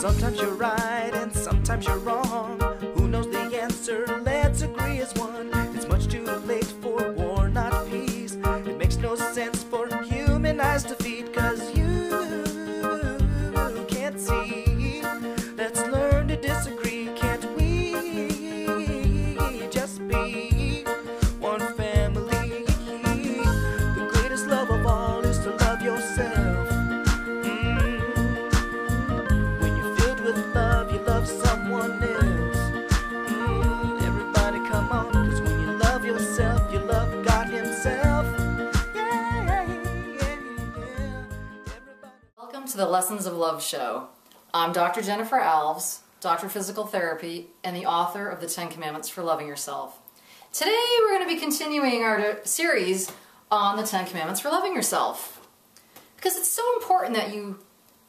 Sometimes you're right and sometimes you're wrong. Who knows the answer? Let's agree as one. It's much too late for war, not peace. It makes no sense for human eyes to feed, 'cause you can't see. Let's learn to disagree, can't we? Just be one family. The greatest love of all is to love yourself. When you're filled with love, you love someone else. Everybody come on, 'cause when you love yourself, you love God himself. Welcome to the Lessons of Love show. I'm Dr. Jennifer Alves, Doctor of Physical Therapy, and the author of the 10 Commandments for Loving Yourself. Today we're going to be continuing our series on the 10 Commandments for Loving Yourself. Because it's so important that you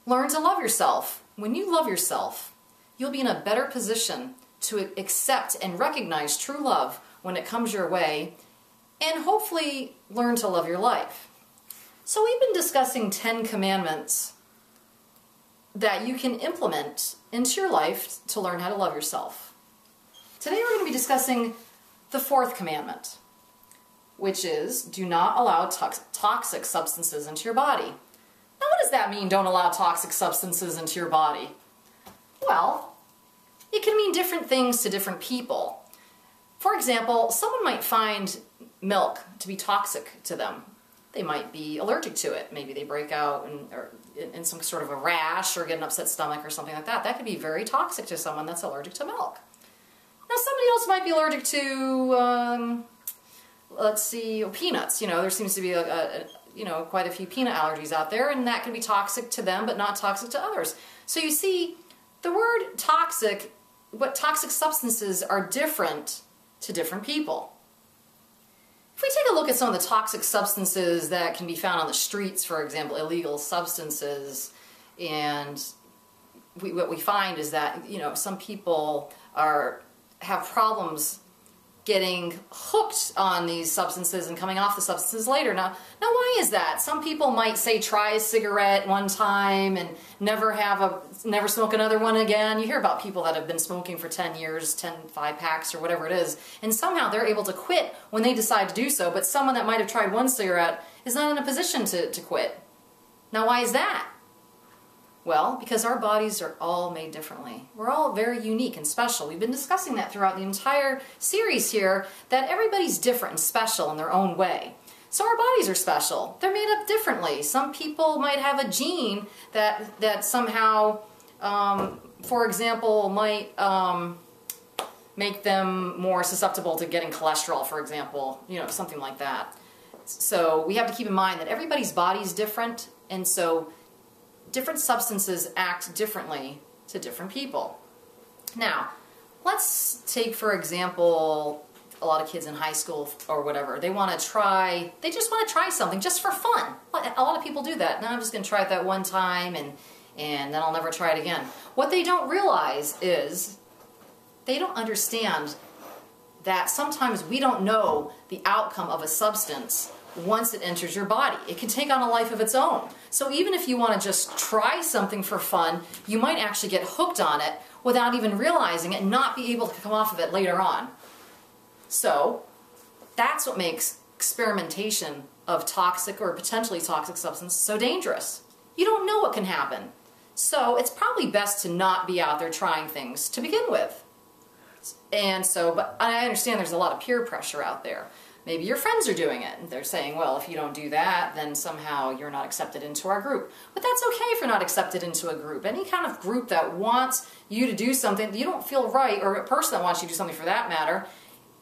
learn to love yourself. When you love yourself, you'll be in a better position to accept and recognize true love when it comes your way, and hopefully learn to love your life. So we've been discussing 10 commandments that you can implement into your life to learn how to love yourself. Today we're going to be discussing the 4th commandment, which is do not allow toxic substances into your body. Now what does that mean, don't allow toxic substances into your body? Well, it can mean different things to different people. For example, someone might find milk to be toxic to them. They might be allergic to it. Maybe they break out in some sort of a rash or get an upset stomach or something like that. That could be very toxic to someone that's allergic to milk. Now somebody else might be allergic to, let's see, peanuts. You know, there seems to be quite a few peanut allergies out there, and that can be toxic to them but not toxic to others. So you see, the word toxic, what toxic substances are different to different people. If we take a look at some of the toxic substances that can be found on the streets, for example, illegal substances, and what we find is that, you know, some people have problems getting hooked on these substances and coming off the substances later. Now why is that? Some people might say try a cigarette one time and never smoke another one again. You hear about people that have been smoking for 10 years, 5 packs or whatever it is, and somehow they're able to quit when they decide to do so, but someone that might have tried one cigarette is not in a position to quit. Now why is that? Well, because our bodies are all made differently. We're all very unique and special. We've been discussing that throughout the entire series here, that everybody's different and special in their own way. So our bodies are special. They're made up differently. Some people might have a gene that somehow, for example, might make them more susceptible to getting cholesterol, for example, you know, something like that. So we have to keep in mind that everybody's body is different, and so different substances act differently to different people. Now, let's take, for example, a lot of kids in high school or whatever. They just want to try something just for fun. A lot of people do that. Now I'm just going to try it that one time and then I'll never try it again. What they don't realize is they don't understand that sometimes we don't know the outcome of a substance once it enters your body. It can take on a life of its own. So even if you want to just try something for fun, you might actually get hooked on it without even realizing it and not be able to come off of it later on. So that's what makes experimentation of toxic or potentially toxic substances so dangerous. You don't know what can happen. So it's probably best to not be out there trying things to begin with. And so, but I understand there's a lot of peer pressure out there. Maybe your friends are doing it, and they're saying, well, if you don't do that, then somehow you're not accepted into our group. But that's okay if you're not accepted into a group. Any kind of group that wants you to do something that you don't feel right, or a person that wants you to do something for that matter,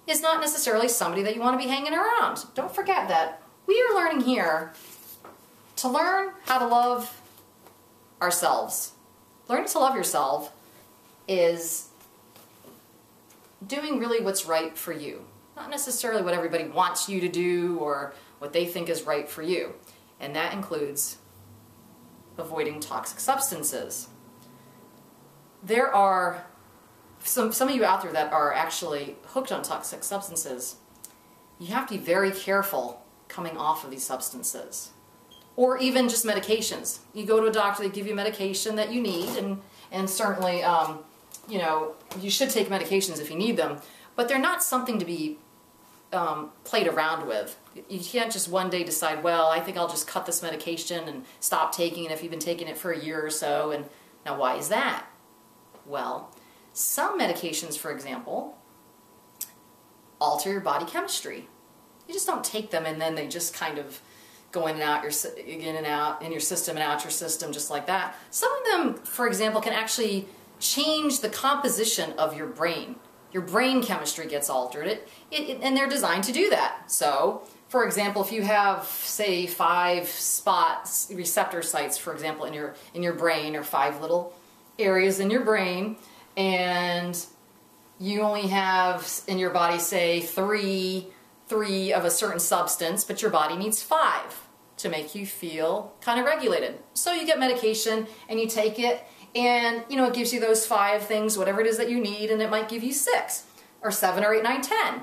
is not necessarily somebody that you want to be hanging around. Don't forget that we are learning here to learn how to love ourselves. Learning to love yourself is doing really what's right for you. Not necessarily what everybody wants you to do or what they think is right for you. And that includes avoiding toxic substances. There are some of you out there that are actually hooked on toxic substances. You have to be very careful coming off of these substances. or even just medications. You go to a doctor, they give you medication that you need, and certainly, you know, you should take medications if you need them, but they're not something to be played around with. You can't just one day decide, well, I think I'll just cut this medication and stop taking it if you've been taking it for a year or so. And now, why is that? Well, some medications, for example, alter your body chemistry. You just don't take them and then they just kind of go in and out, in and out in your system and out your system just like that. Some of them, for example, can actually change the composition of your brain. Your brain chemistry gets altered, and they're designed to do that. So, for example, if you have, say, 5 spots, receptor sites, for example, in your brain, or 5 little areas in your brain, and you only have in your body, say, three of a certain substance, but your body needs 5 to make you feel kind of regulated. So you get medication and you take it, and you know, it gives you those 5 things, whatever it is that you need, and it might give you 6 or 7 or 8, 9, 10.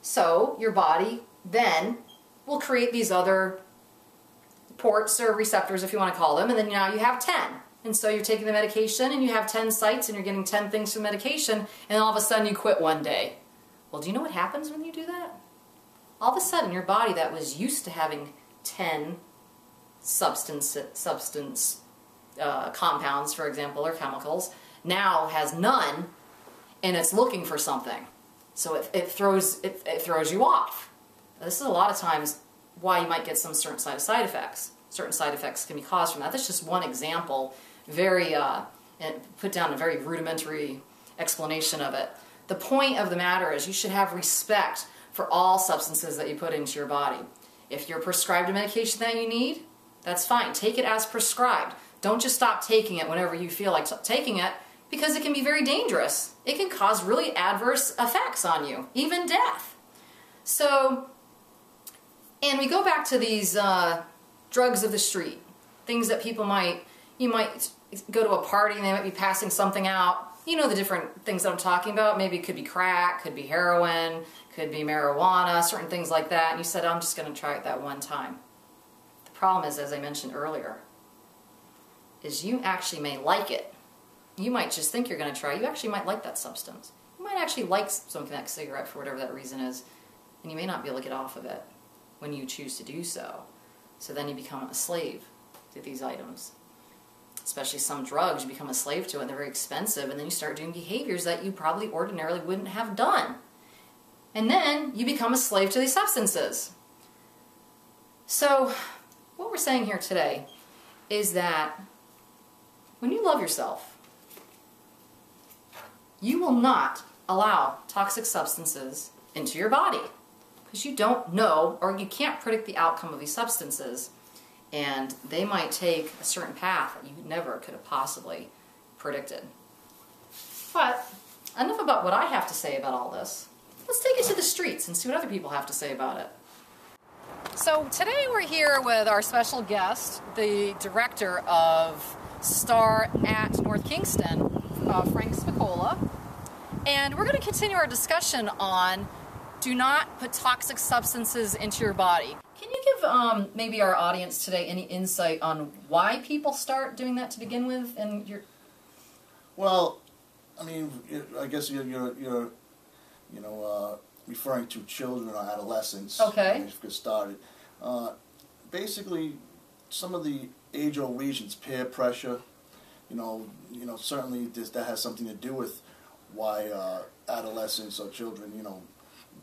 So your body then will create these other ports or receptors, if you want to call them, and then now you have 10. And so you're taking the medication and you have 10 sites and you're getting 10 things from medication, and all of a sudden you quit one day. Well, do you know what happens when you do that? All of a sudden your body that was used to having 10 substance compounds, for example, or chemicals, now has none, and it's looking for something. So it throws you off. This is a lot of times why you might get some certain side effects. Certain side effects can be caused from that. That's just one example, very and put down a very rudimentary explanation of it. The point of the matter is you should have respect for all substances that you put into your body. If you're prescribed a medication that you need, that's fine. Take it as prescribed. Don't just stop taking it whenever you feel like taking it, because it can be very dangerous. It can cause really adverse effects on you, even death. So, and we go back to these drugs of the street, things that people you might go to a party and they might be passing something out. You know the different things that I'm talking about. Maybe it could be crack, could be heroin, could be marijuana, certain things like that. And you said, I'm just going to try it that one time. The problem is, as I mentioned earlier, is you actually may like it. You might just think you're going to try it. You actually might like that substance. You might actually like smoking that cigarette for whatever that reason is, and you may not be able to get off of it when you choose to do so. So then you become a slave to these items. Especially some drugs, you become a slave to it, and they're very expensive, and then you start doing behaviors that you probably ordinarily wouldn't have done. And then you become a slave to these substances. So what we're saying here today is that when you love yourself, you will not allow toxic substances into your body, because you don't know, or you can't predict the outcome of these substances, and they might take a certain path that you never could have possibly predicted. But enough about what I have to say about all this. Let's take it to the streets and see what other people have to say about it. So today we're here with our special guest, the director of STAR at North Kingston, Frank Spicola, and we're going to continue our discussion on do not put toxic substances into your body. Can you give maybe our audience today any insight on why people start doing that to begin with? And Well, I mean, I guess you're referring to children or adolescents. Okay. When you get started. Basically, some of the age-old reasons, peer pressure, certainly that has something to do with why adolescents or children,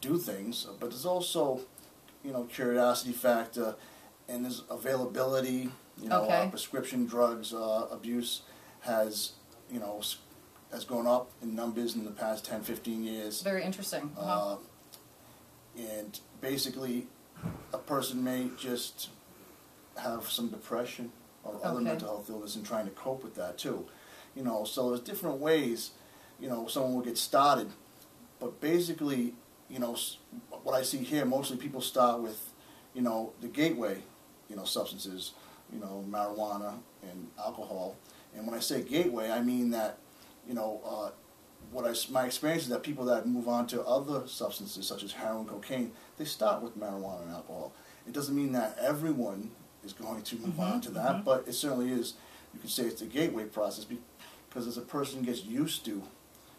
do things. But there's also, curiosity factor, and there's availability. Okay. Prescription drugs abuse has gone up in numbers in the past 10, 15 years. Very interesting. And basically, a person may just have some depression or other mental health illness and trying to cope with that too. So there's different ways, someone will get started. But basically, what I see here, mostly people start with, the gateway, substances, marijuana and alcohol. And when I say gateway, I mean that, my experience is that people that move on to other substances such as heroin, cocaine, they start with marijuana and alcohol. It doesn't mean that everyone is going to move on to that, but it certainly is, you can say it's a gateway process, because as a person gets used to,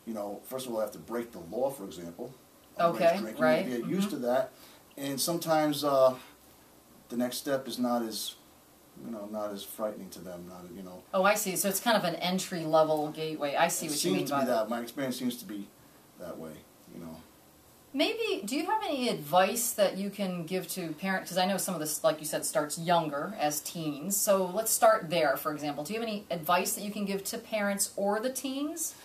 you know, first of all, I have to break the law, for example. Okay, Drinking, right. You get used to that, and sometimes the next step is not as, you know, not as frightening to them. Not, you know. Oh, I see. So it's kind of an entry level gateway. I see what you mean by that. It seems to be that. My experience seems to be that way. You know. Maybe, do you have any advice that you can give to parents? Because I know some of this, like you said, starts younger as teens. So let's start there, for example. Do you have any advice that you can give to parents or the teens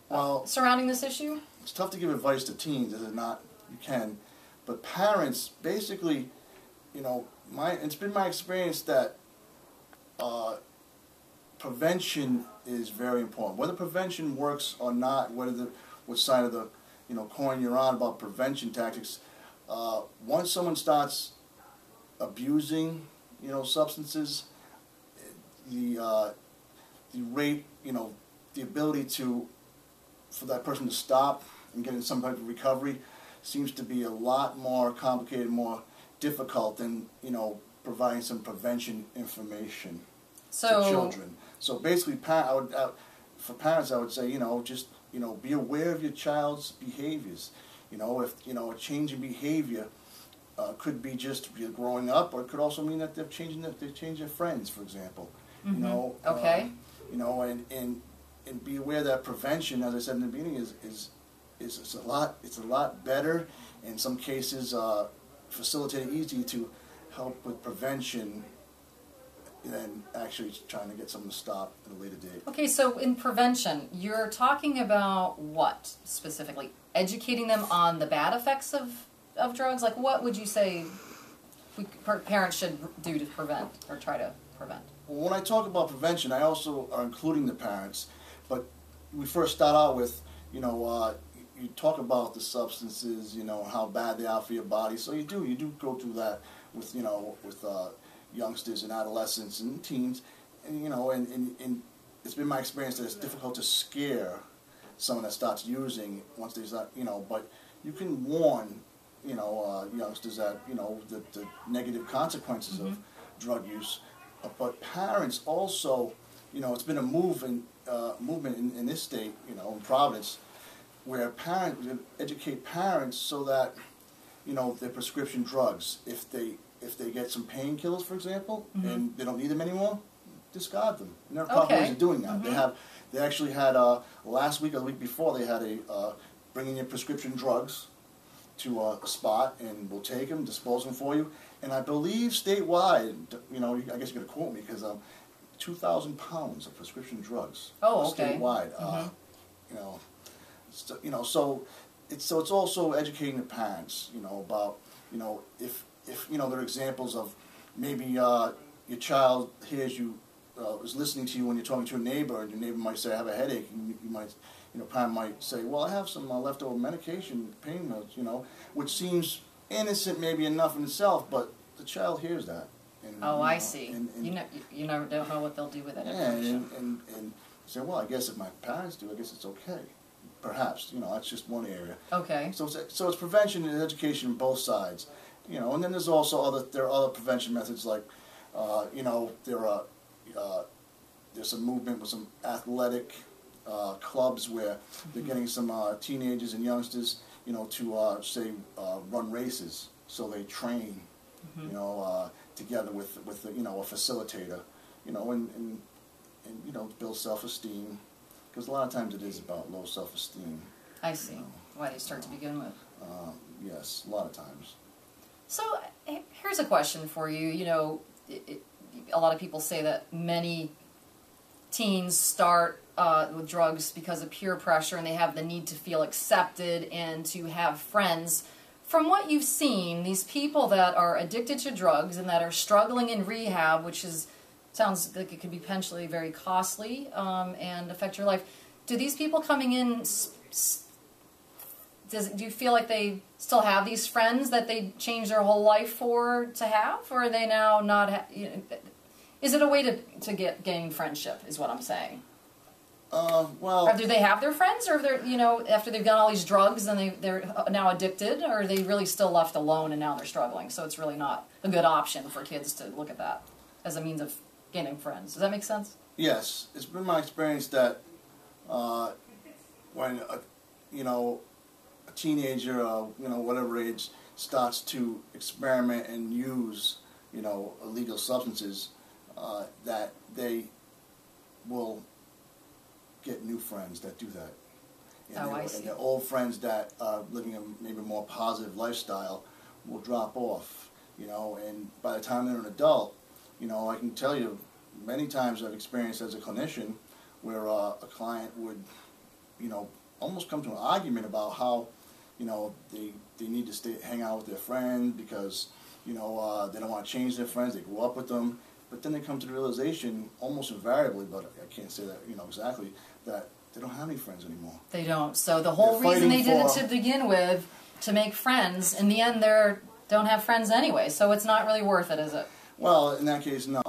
surrounding this issue? It's tough to give advice to teens, is it not? You can. But parents, basically, you know, it's been my experience that prevention is very important. Whether prevention works or not, what side of the coin you're on about prevention tactics, once someone starts abusing, substances, the rate, the ability for that person to stop and get in some type of recovery seems to be a lot more complicated, more difficult than, providing some prevention information to children. So basically, for parents, I would say, just, be aware of your child's behaviors. If, a change in behavior could be just growing up, or it could also mean that they've changed their friends, for example. Okay. And be aware that prevention, as I said in the beginning, is a lot better. In some cases, facilitated easy to help with prevention than actually trying to get someone to stop at a later date. Okay, so in prevention, you're talking about what specifically? Educating them on the bad effects of drugs? Like, what would you say parents should do to prevent or try to prevent? Well, when I talk about prevention, I also are including the parents. But we first start out with, you talk about the substances, how bad they are for your body. So you do go through that with, with youngsters and adolescents and teens, and and it's been my experience that it's difficult to scare someone that starts using once they start, but you can warn, youngsters that, the negative consequences of drug use. But parents also, it's been a movement in this state, in Providence, where parents educate parents so that, their prescription drugs, if they get some painkillers, for example, and they don't need them anymore, discard them. And there are proper ways of doing that. They actually had last week or the week before, they had bring in your prescription drugs to a spot, and we'll take them, dispose them for you. And I believe statewide, I guess you're going to quote me, because 2,000 pounds of prescription drugs statewide. So it's also educating the parents, about, if there are examples of maybe your child hears you, is listening to you when you're talking to a neighbor, and your neighbor might say, I have a headache, and you might, parent might say, well, I have some leftover medication, pain meds, which seems innocent maybe enough in itself, but the child hears that. And, I see. And you never don't know what they'll do with that information. And say, well, I guess if my parents do, I guess it's okay. Perhaps, that's just one area. Okay. So it's prevention and education on both sides, and then there's also there are other prevention methods like, there's a movement with some athletic clubs where they're getting some teenagers and youngsters, to say run races, so they train, together with a facilitator, and build self-esteem. Because a lot of times it is about low self-esteem. I see. Why they start to begin with. Yes, a lot of times. So here's a question for you. A lot of people say that many teens start with drugs because of peer pressure, and they have the need to feel accepted and to have friends. From what you've seen, these people that are addicted to drugs and that are struggling in rehab, which sounds like it could be potentially very costly and affect your life. Do these people coming in, do you feel like they still have these friends that they changed their whole life to have? Or are they now not, is it a way to gain friendship, is what I'm saying? Well, Or do they have their friends, or they're, after they've done all these drugs and they're now addicted, or are they really still left alone and now they're struggling? So it's really not a good option for kids to look at that as a means of gaining friends. Does that make sense? yes, it's been my experience that when a teenager, whatever age, starts to experiment and use illegal substances, that they will get new friends that do that. I see. And the old friends that are living a maybe more positive lifestyle will drop off, and by the time they're an adult, I can tell you many times I've experienced as a clinician where a client would, almost come to an argument about how, they need to hang out with their friend because, they don't want to change their friends, they grew up with them. But then they come to the realization, almost invariably, but I can't say that exactly, that they don't have any friends anymore. They don't. So the whole reason they did it to begin with, to make friends, in the end they don't have friends anyway. So it's not really worth it, is it? Well, in that case, no.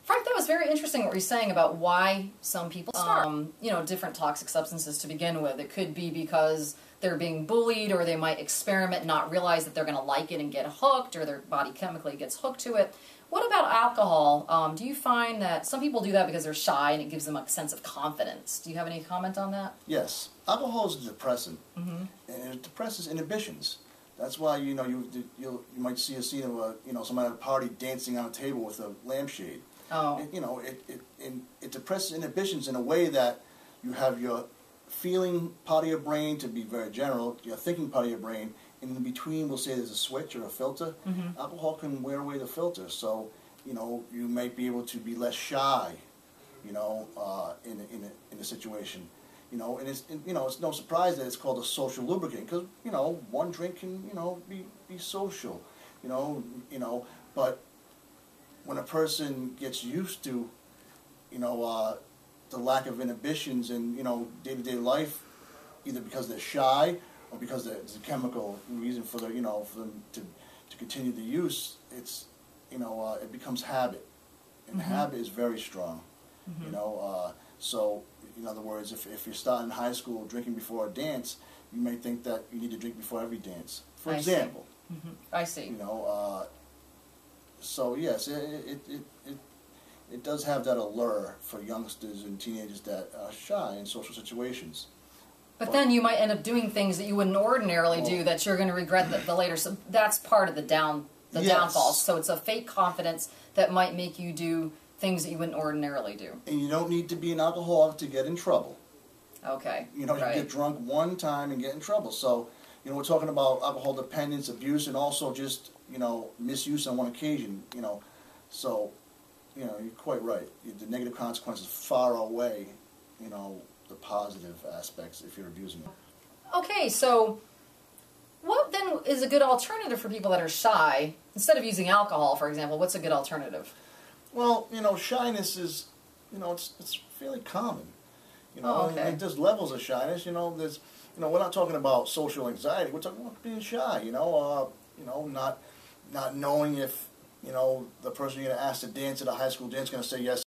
Frank, that was very interesting what you're saying about why some people start, different toxic substances to begin with. It could be because they're being bullied, or they might experiment and not realize that they're going to like it and get hooked, or their body chemically gets hooked to it. What about alcohol? Do you find that some people do that because they're shy and it gives them a sense of confidence? Do you have any comment on that? Yes. Alcohol is a depressant, Mm-hmm. and it depresses inhibitions. That's why, you might see a scene of somebody at a party dancing on a table with a lampshade. Oh. It depresses inhibitions in a way that you have your feeling part of your brain, to be very general, your thinking part of your brain, and in between we'll say there's a switch or a filter. Mm-hmm. Alcohol can wear away the filter, so you might be able to be less shy, in a situation. And it's no surprise that it's called a social lubricant, because one drink can be social, but when a person gets used to the lack of inhibitions in day-to-day life, either because they're shy or because there's a chemical reason for them to continue the use, it's it becomes habit, and Mm-hmm. habit is very strong. Mm-hmm. So in other words, if you're starting high school drinking before a dance, you may think that you need to drink before every dance, for I see. example. Mm-hmm. I see. So yes, it does have that allure for youngsters and teenagers that are shy in social situations. But then you might end up doing things that you wouldn't ordinarily do that you're going to regret the later. So that's part of the Yes. downfall. So it's a fake confidence that might make you do things that you wouldn't ordinarily do. And you don't need to be an alcoholic to get in trouble. Okay. You right. get drunk one time and get in trouble. So, we're talking about alcohol dependence, abuse, and also just, misuse on one occasion, So, you're quite right. The negative consequences far outweigh, the positive aspects if you're abusing it. Okay, so what then is a good alternative for people that are shy? Instead of using alcohol, for example, what's a good alternative? Well, shyness is, it's fairly common. Oh, okay. And there's levels of shyness. There's, we're not talking about social anxiety. We're talking about being shy. Not knowing if, the person you're going to ask to dance at a high school dance is going to say yes